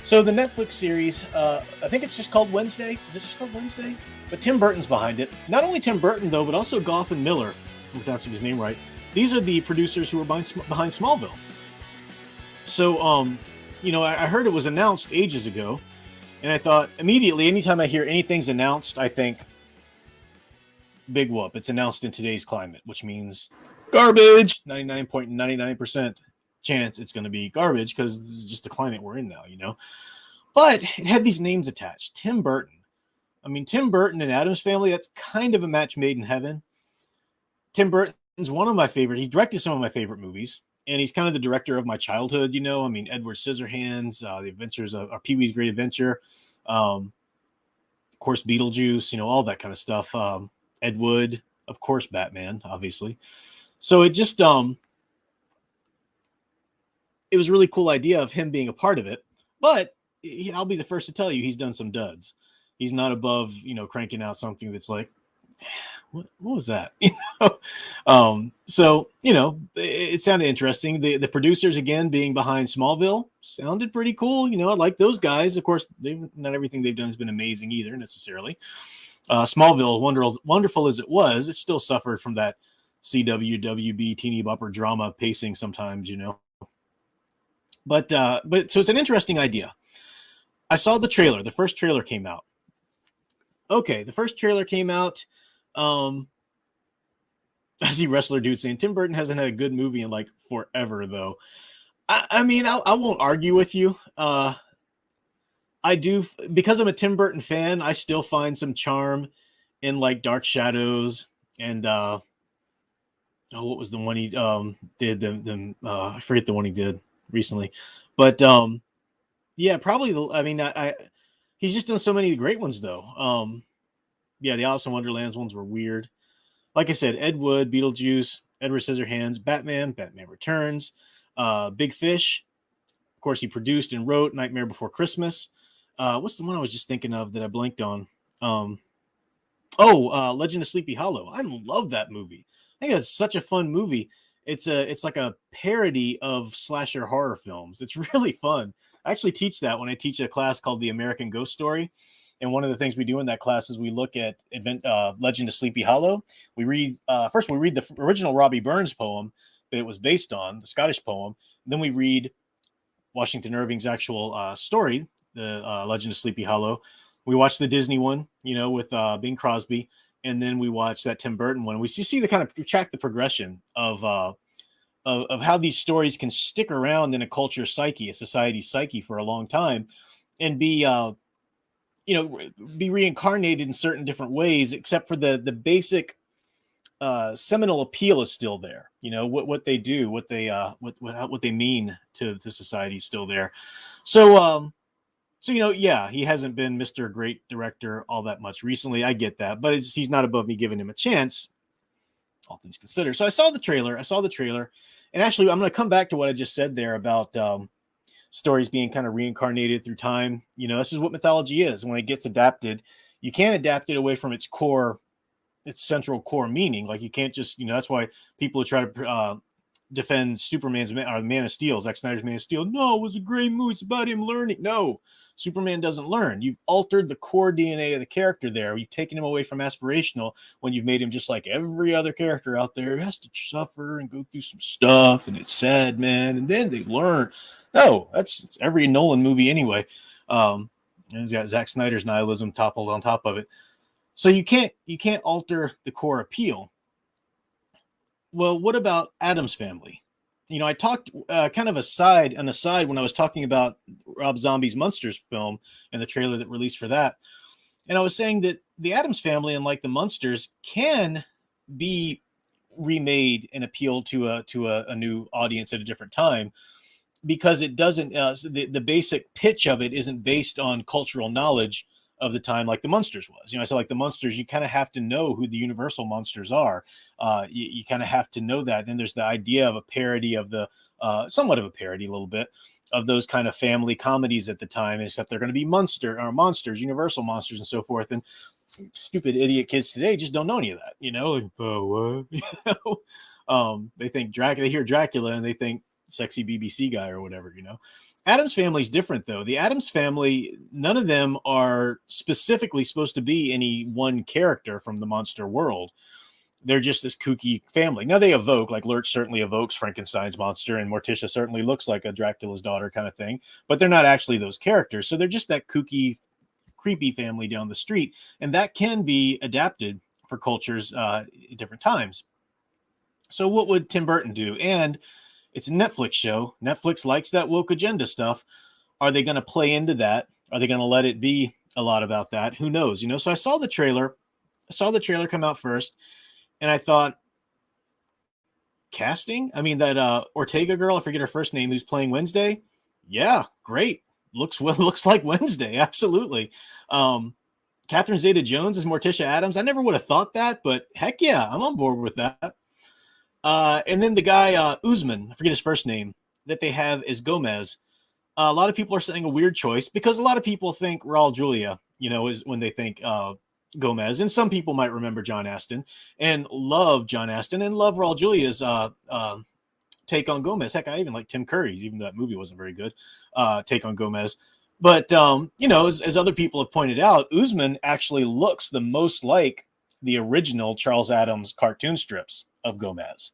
So the Netflix series, I think it's just called Wednesday. Is it just called Wednesday? But Tim Burton's behind it. Not only Tim Burton though, but also Goff and Miller, if I'm pronouncing his name right. These are the producers who were behind Smallville. So, I heard it was announced ages ago, and I thought immediately, anytime I hear anything's announced, I think big whoop. It's announced in today's climate, which means garbage. 99.99% chance it's going to be garbage because this is just the climate we're in now. But it had these names attached. Tim Burton. I mean, Tim Burton and Addams Family, that's kind of a match made in heaven. Tim Burton's one of my favorite. He directed some of my favorite movies, and he's kind of the director of my childhood. I mean, Edward Scissorhands, The Adventures of Pee-wee's Great Adventure, of course, Beetlejuice, all that kind of stuff. Ed Wood, of course, Batman, obviously. So it just, it was a really cool idea of him being a part of it. But I'll be the first to tell you, he's done some duds. He's not above, cranking out something that's like, what was that? So it sounded interesting. The producers again being behind Smallville sounded pretty cool. I like those guys. Of course, not everything they've done has been amazing either necessarily. Smallville, wonderful as it was, it still suffered from that CWWB teeny bopper drama pacing sometimes. But so it's an interesting idea. I saw the trailer. The first trailer came out. Okay, the first trailer came out. I see wrestler dude saying Tim Burton hasn't had a good movie in like forever, though. I mean, I won't argue with you. I do, because I'm a Tim Burton fan. I still find some charm in like Dark Shadows and what was the one he did? I forget the one he did recently, but yeah, probably. I mean, he's just done so many great ones though. Yeah, the Alice in Wonderlands ones were weird. Like I said, Ed Wood, Beetlejuice, Edward Scissorhands, Batman Returns, Big Fish. Of course, he produced and wrote Nightmare Before Christmas. What's the one I was just thinking of that I blanked on? Legend of Sleepy Hollow. I love that movie. I think that's such a fun movie. It's like a parody of slasher horror films. It's really fun. I actually teach that when I teach a class called the American Ghost Story. And one of the things we do in that class is we look at Legend of Sleepy Hollow. We read the original Robbie Burns poem that it was based on, the Scottish poem. Then we read Washington Irving's actual story, the Legend of Sleepy Hollow. We watch the Disney one, with Bing Crosby, and then we watch that Tim Burton one. We see we track the progression of how these stories can stick around in a culture psyche, a society psyche for a long time, and be reincarnated in certain different ways, except for the basic seminal appeal is still there. What they do, what they mean to society is still there. So yeah, he hasn't been Mr. Great Director all that much recently. I get that, but he's not above me giving him a chance, all things considered. So I saw the trailer, and actually I'm going to come back to what I just said there about stories being kind of reincarnated through time. This is what mythology is. When it gets adapted, you can't adapt it away from its central core meaning. Like you can't just, that's why people who try to defend Superman's or Man of Steel, Zack Snyder's Man of Steel. No, it was a great movie. It's about him learning. No, Superman doesn't learn. You've altered the core DNA of the character there. You've taken him away from aspirational when you've made him just like every other character out there. He has to suffer and go through some stuff, and it's sad, man. And then they learn. No, it's every Nolan movie anyway. And he's got Zack Snyder's nihilism toppled on top of it. So you can't alter the core appeal. Well, what about Addams Family? I talked kind of aside when I was talking about Rob Zombie's Monsters film and the trailer that released for that. And I was saying that the Addams Family, unlike the Munsters, can be remade and appeal to a new audience at a different time, because it doesn't the basic pitch of it isn't based on cultural knowledge of the time like the Munsters was. I said like the Munsters, you kind of have to know who the Universal monsters are. You kind of have to know that. Then there's the idea of a parody of the somewhat of a parody a little bit of those kind of family comedies at the time, except they're going to be monsters, Universal monsters and so forth. And stupid idiot kids today just don't know any of that, like, what? They think Dracula, they hear Dracula and they think sexy BBC guy or whatever, you know. Addams Family is different though. The Addams Family, none of them are specifically supposed to be any one character from the monster world. They're just this kooky family. Now they evoke, like Lurch certainly evokes Frankenstein's monster, and Morticia certainly looks like a Dracula's daughter kind of thing, but they're not actually those characters. So they're just that kooky, creepy family down the street, and that can be adapted for cultures at different times. So what would Tim Burton do? And it's a Netflix show. Netflix likes that woke agenda stuff. Are they going to play into that? Are they going to let it be a lot about that? Who knows? You know, so I saw the trailer. I saw the trailer come out first, and I thought, casting? I mean, that Ortega girl, I forget her first name, who's playing Wednesday. Yeah, great. Looks like Wednesday. Absolutely. Catherine Zeta-Jones is Morticia Addams. I never would have thought that, but heck yeah, I'm on board with that. And then the guy, Usman, I forget his first name, that they have is Gomez. A lot of people are saying a weird choice because a lot of people think Raul Julia, you know, is when they think Gomez. And some people might remember John Astin and love John Astin and love Raul Julia's take on Gomez. Heck, I even like Tim Curry's, even though that movie wasn't very good, take on Gomez. But, you know, as other people have pointed out, Usman actually looks the most like the original Charles Addams cartoon strips of Gomez.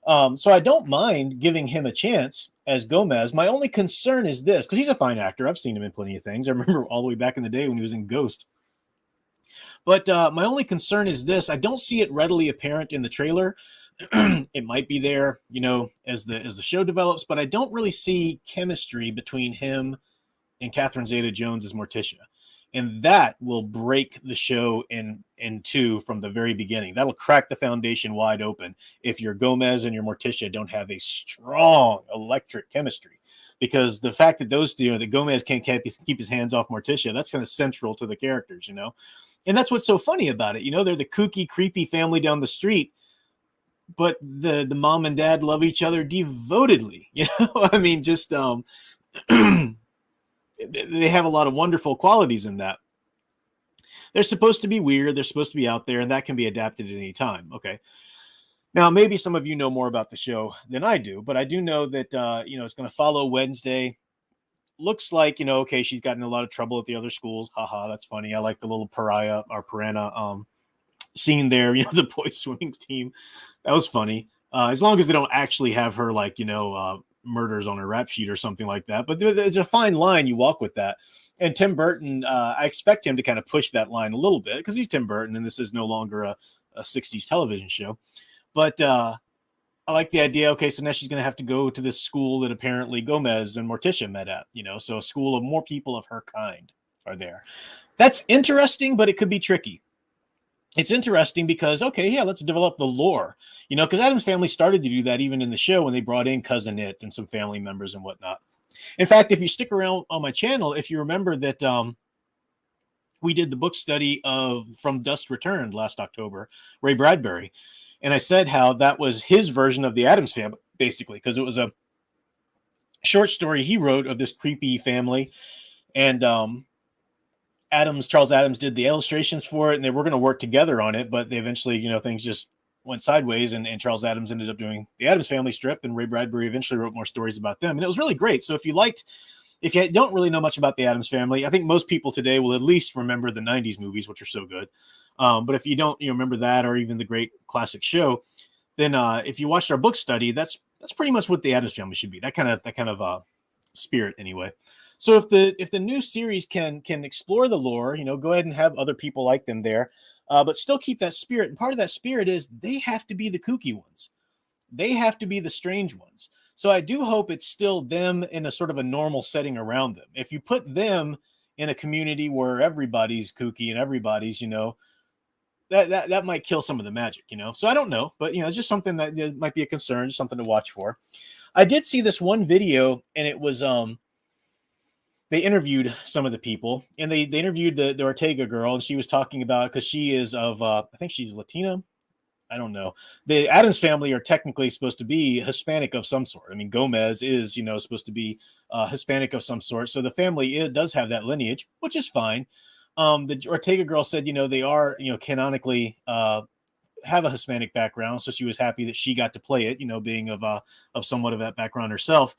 So I don't mind giving him a chance as Gomez. My only concern is this, because he's a fine actor. I've seen him in plenty of things. I remember all the way back in the day when he was in Ghost. But my only concern is this. I don't see it readily apparent in the trailer. It might be there, you know, as the show develops, but I don't really see chemistry between him and Catherine Zeta-Jones as Morticia. And that will break the show in two from the very beginning. That'll crack the foundation wide open if your Gomez and your Morticia don't have a strong electric chemistry. Because the fact that those two, you know, that Gomez can't keep his hands off Morticia, that's kind of central to the characters, you know. And that's what's so funny about it. You know, they're the kooky, creepy family down the street, but the mom and dad love each other devotedly. You know, I mean, just they have a lot of wonderful qualities in that. They're supposed to be weird. They're supposed to be out there, and that can be adapted at any time. Okay. Now, maybe some of you know more about the show than I do, but I do know that, you know, it's going to follow Wednesday. Looks like, you know, okay, she's gotten in a lot of trouble at the other schools. Haha, that's funny. I like the little piranha scene there, you know, the boys swimming team. That was funny. As long as they don't actually have her, like, you know, murders on her rap sheet or something like that. But there's a fine line you walk with that. And Tim Burton, I expect him to kind of push that line a little bit because he's Tim Burton and this is no longer a 60s television show. But I like the idea. Okay, so now she's going to have to go to this school that apparently Gomez and Morticia met at, you know, so a school of more people of her kind are there. That's interesting, but it could be tricky. It's interesting because, okay, yeah, let's develop the lore, you know, because Addams Family started to do that even in the show when they brought in Cousin It and some family members and whatnot. In fact, if you stick around on my channel, if you remember that we did the book study of From Dusk Returned last October, Ray Bradbury, and I said how that was his version of the Addams Family, basically, because it was a short story he wrote of this creepy family, and Charles Addams did the illustrations for it, and they were going to work together on it, but they eventually, you know, things just went sideways, and Charles Addams ended up doing the Addams Family strip, and Ray Bradbury eventually wrote more stories about them, and it was really great. So if you don't really know much about the Addams Family, I think most people today will at least remember the 90s movies, which are so good. But if you don't, you know, remember that or even the great classic show, then if you watched our book study, that's pretty much what the Addams Family should be. That kind of spirit anyway. So if the new series can explore the lore, you know, go ahead and have other people like them there, but still keep that spirit. And part of that spirit is they have to be the kooky ones. They have to be the strange ones. So I do hope it's still them in a sort of a normal setting around them. If you put them in a community where everybody's kooky and everybody's, you know, that might kill some of the magic, you know. So I don't know, but, you know, it's just something that might be a concern, just something to watch for. I did see this one video, and it was they interviewed some of the people, and they interviewed the Ortega girl, and she was talking about, because she is of I think she's Latina. I don't know. The Addams Family are technically supposed to be Hispanic of some sort. I mean, Gomez is, you know, supposed to be Hispanic of some sort. So the family does have that lineage, which is fine. The Ortega girl said, you know, they are, you know, canonically have a Hispanic background, so she was happy that she got to play it, being of somewhat of that background herself.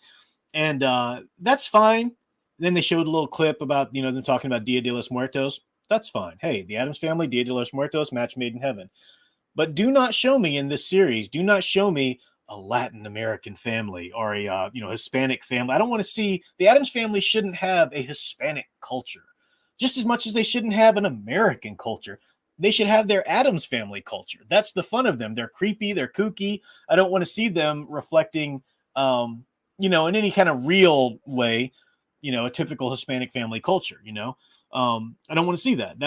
And that's fine. Then they showed a little clip about, them talking about Dia de los Muertos. That's fine. Hey, the Addams Family, Dia de los Muertos, match made in heaven. But do not show me in this series, do not show me a Latin American family or a Hispanic family. I don't want to see, the Addams Family shouldn't have a Hispanic culture just as much as they shouldn't have an American culture. They should have their Addams Family culture. That's the fun of them. They're creepy, they're kooky. I don't want to see them reflecting in any kind of real way, a typical Hispanic family culture. I don't want to see that.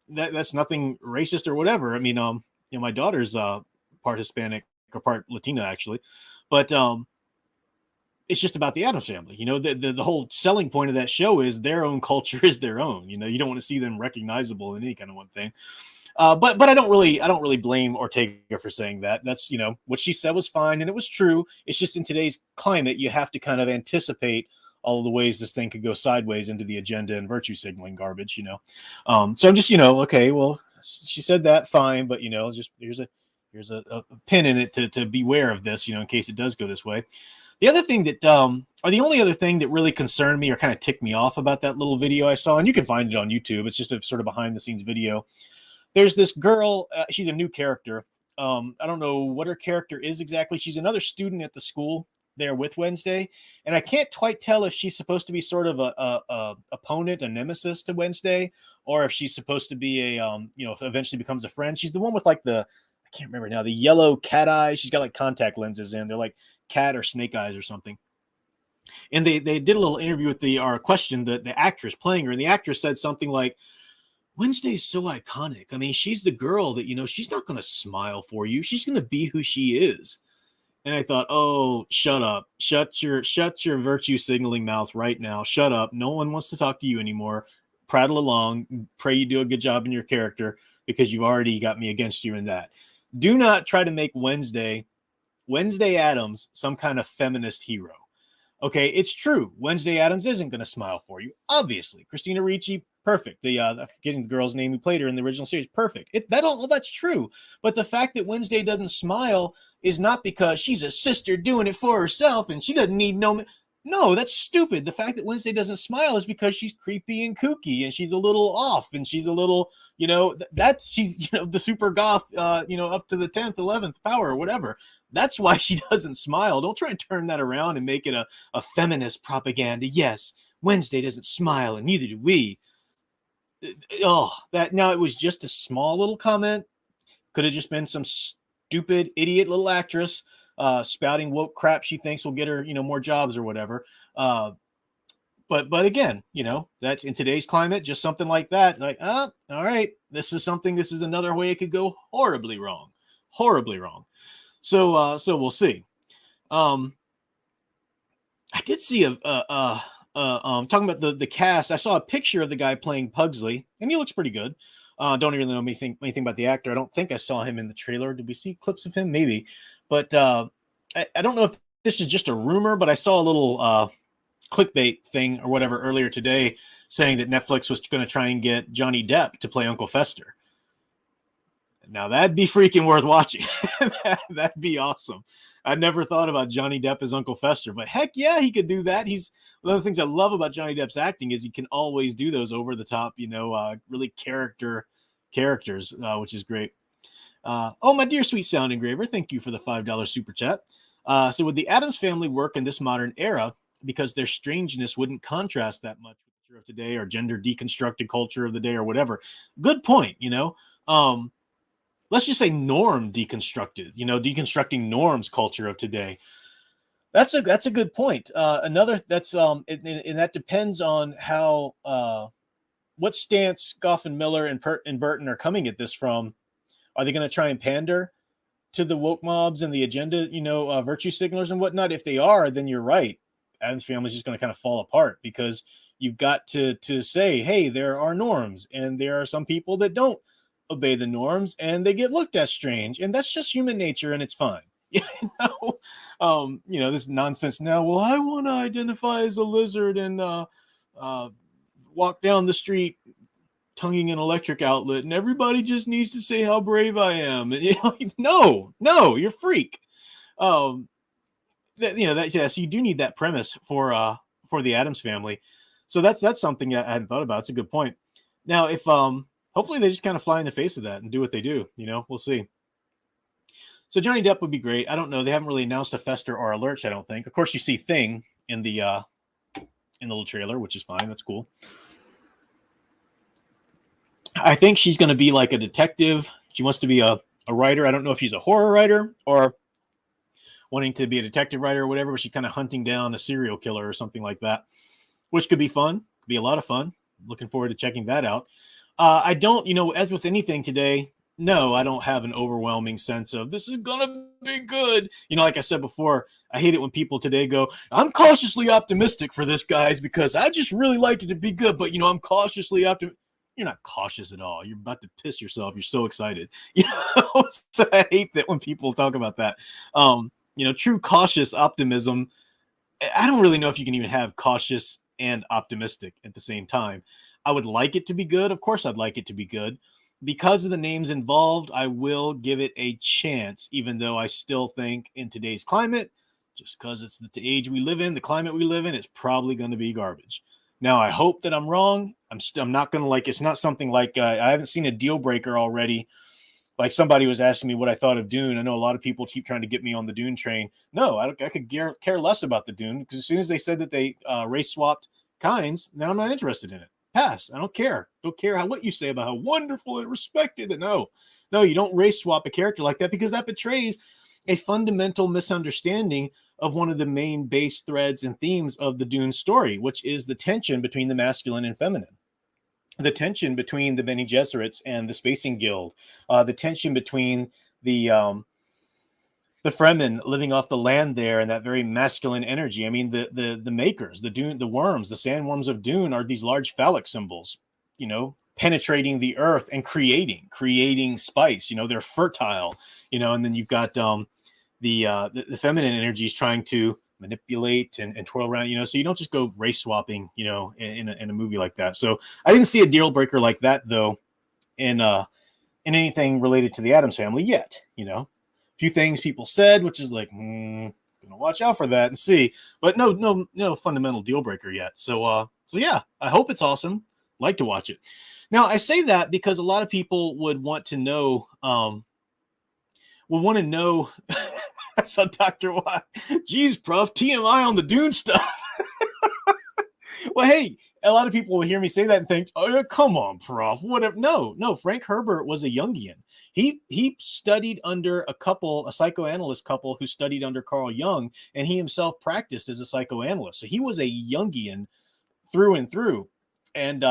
That's nothing racist or whatever. I mean, my daughter's part Hispanic or part Latina actually, but it's just about the Addams Family. The whole selling point of that show is their own culture is their own. You don't want to see them recognizable in any kind of one thing. But I don't really blame Ortega for saying that. That's what she said was fine and it was true. It's just in today's climate you have to kind of anticipate all of the ways this thing could go sideways into the agenda and virtue signaling garbage. So I'm just okay, well, she said that, fine, but just here's a pin in it to beware of this, in case it does go this way. The other thing that or the only other thing that really concerned me or kind of ticked me off about that little video I saw, and you can find it on YouTube, it's just a sort of behind the scenes video. There's this girl, she's a new character. I don't know what her character is exactly. She's another student at the school there with Wednesday, and I can't quite tell if she's supposed to be sort of a opponent, a nemesis to Wednesday, or if she's supposed to be a if eventually becomes a friend. She's the one with like I can't remember now, the yellow cat eyes. She's got like contact lenses in. They're like cat or snake eyes or something. And they did a little interview with the question the actress playing her, and the actress said something like, Wednesday's so iconic. I mean, she's the girl that, she's not going to smile for you. She's going to be who she is. And I thought, oh, shut up. Shut your virtue signaling mouth right now. Shut up. No one wants to talk to you anymore. Prattle along. Pray you do a good job in your character because you've already got me against you in that. Do not try to make Wednesday Addams some kind of feminist hero. Okay, it's true. Wednesday Addams isn't going to smile for you. Obviously. Christina Ricci, perfect. I'm forgetting the girl's name who played her in the original series. Perfect. That's true. But the fact that Wednesday doesn't smile is not because she's a sister doing it for herself and she doesn't need no, that's stupid. The fact that Wednesday doesn't smile is because she's creepy and kooky and she's a little off and she's a little, she's the super goth, up to the 10th, 11th power or whatever. That's why she doesn't smile. Don't try and turn that around and make it a feminist propaganda. Yes, Wednesday doesn't smile and neither do we. Now it was just a small little comment. Could have just been some stupid idiot little actress spouting woke crap she thinks will get her, more jobs or whatever. But again, that's in today's climate, just something like that. Like, all right, this is another way it could go horribly wrong. So we'll see. I did see talking about the cast. I saw a picture of the guy playing Pugsley, and he looks pretty good. Don't even know anything about the actor. I don't think I saw him in the trailer. Did we see clips of him? Maybe, but I don't know if this is just a rumor. But I saw a little clickbait thing or whatever earlier today saying that Netflix was going to try and get Johnny Depp to play Uncle Fester. Now that'd be freaking worth watching. That'd be awesome. I never thought about Johnny Depp as Uncle Fester, but heck yeah, he could do that. He's one of the things I love about Johnny Depp's acting is he can always do those over the top, really characters, which is great. My dear sweet sound engraver, thank you for the $5 super chat. So would the Addams Family work in this modern era because their strangeness wouldn't contrast that much with the culture of today or gender deconstructed culture of the day or whatever? Good point. Let's just say norm deconstructed, deconstructing norms culture of today. That's a good point. Another that's and that depends on how what stance Goff and Miller and Burton are coming at this from. Are they going to try and pander to the woke mobs and the agenda, virtue signalers and whatnot? If they are, then you're right. Addams Family is just going to kind of fall apart because you've got to say, hey, there are norms and there are some people that don't obey the norms and they get looked at strange, and that's just human nature and it's fine. This nonsense now. Well, I want to identify as a lizard and walk down the street tonguing an electric outlet, and everybody just needs to say how brave I am. And, no, you're a freak. Um, so you do need that premise for the Addams Family. So that's something I hadn't thought about. It's a good point. Now, if hopefully they just kind of fly in the face of that and do what they do. We'll see. So Johnny Depp would be great. I don't know. They haven't really announced a Fester or a Lurch, I don't think. Of course, you see Thing in the little trailer, which is fine. That's cool. I think she's going to be like a detective. She wants to be a writer. I don't know if she's a horror writer or wanting to be a detective writer or whatever, but she's kind of hunting down a serial killer or something like that, which could be fun. Could be a lot of fun. Looking forward to checking that out. I don't, as with anything today, no, I don't have an overwhelming sense of this is going to be good. Like I said before, I hate it when people today go, I'm cautiously optimistic for this, guys, because I just really like it to be good. But, I'm cautiously optimistic. You're not cautious at all. You're about to piss yourself. You're so excited. So I hate that when people talk about that. True cautious optimism. I don't really know if you can even have cautious and optimistic at the same time. I would like it to be good. Of course, I'd like it to be good. Because of the names involved, I will give it a chance, even though I still think in today's climate, just because it's the age we live in, the climate we live in, it's probably going to be garbage. Now, I hope that I'm wrong. I'm not going to it's not something like, I haven't seen a deal breaker already. Like somebody was asking me what I thought of Dune. I know a lot of people keep trying to get me on the Dune train. No, I could care less about the Dune, because as soon as they said that they race swapped kinds, then I'm not interested in it. Pass. I don't care. Don't care what you say about how wonderful and respected. No, you don't race swap a character like that, because that betrays a fundamental misunderstanding of one of the main base threads and themes of the Dune story, which is the tension between the masculine and feminine. The tension between the Bene Gesserits and the Spacing Guild, the tension between the Fremen living off the land there and that very masculine energy. I mean, the makers, the worms, the sandworms of Dune are these large phallic symbols, penetrating the earth and creating spice. They're fertile, and then you've got the feminine energies trying to manipulate and twirl around, so you don't just go race swapping, in a movie like that. So I didn't see a deal breaker like that though in anything related to the Addams Family yet. A few things people said, which is like, gonna watch out for that and see, but no fundamental deal breaker yet. So yeah, I hope it's awesome. Like to watch it. Now I say that because a lot of people would want to know, I saw Dr. Y. Geez, Prof, TMI on the Dune stuff. Well, hey, a lot of people will hear me say that and think, oh, yeah, come on, Prof, whatever. No, Frank Herbert was a Jungian. He studied under a psychoanalyst couple who studied under Carl Jung, and he himself practiced as a psychoanalyst. So he was a Jungian through and through. And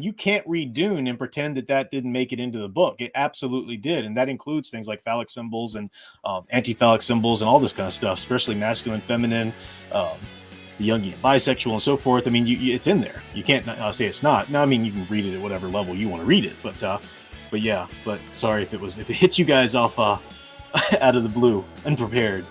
you can't read Dune and pretend that didn't make it into the book. It absolutely did. And that includes things like phallic symbols and anti-phallic symbols and all this kind of stuff, especially masculine, feminine, the Jungian, bisexual, and so forth. I mean, it's in there. You can't say it's not. Now, I mean, you can read it at whatever level you want to read it. But yeah, sorry if it hit you guys off out of the blue, unprepared.